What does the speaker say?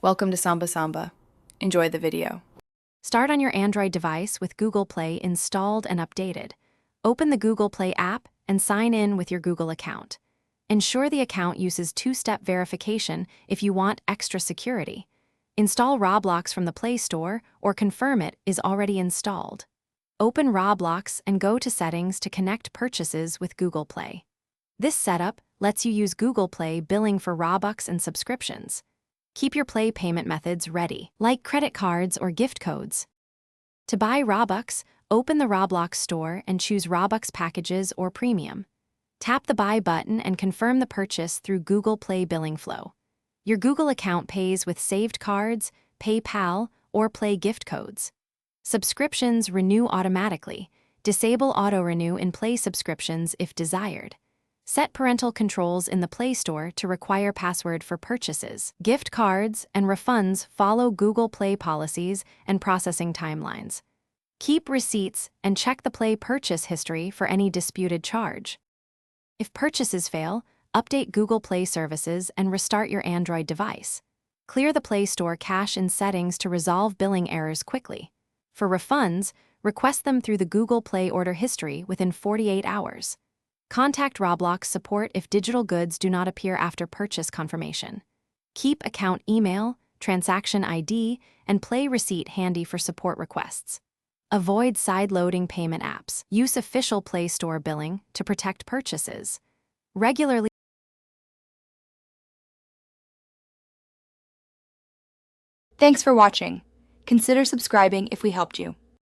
Welcome to Samba Samba. Enjoy the video. Start on your Android device with Google Play installed and updated. Open the Google Play app and sign in with your Google account. Ensure the account uses two-step verification if you want extra security. Install Roblox from the Play Store or confirm it is already installed. Open Roblox and go to Settings to connect purchases with Google Play. This setup lets you use Google Play billing for Robux and subscriptions. Keep your Play payment methods ready, like credit cards or gift codes. To buy Robux, open the Roblox store and choose Robux packages or premium. Tap the Buy button and confirm the purchase through Google Play billing flow. Your Google account pays with saved cards, PayPal, or Play gift codes. Subscriptions renew automatically. Disable auto-renew in Play subscriptions if desired. Set parental controls in the Play Store to require password for purchases. Gift cards and refunds follow Google Play policies and processing timelines. Keep receipts and check the Play purchase history for any disputed charge. If purchases fail, update Google Play services and restart your Android device. Clear the Play Store cache in settings to resolve billing errors quickly. For refunds, request them through the Google Play order history within 48 hours. Contact Roblox support if digital goods do not appear after purchase confirmation. Keep account email, transaction ID, and Play receipt handy for support requests. Avoid side-loading payment apps. Use official Play Store billing to protect purchases. Regularly. Thanks for watching. Consider subscribing if we helped you.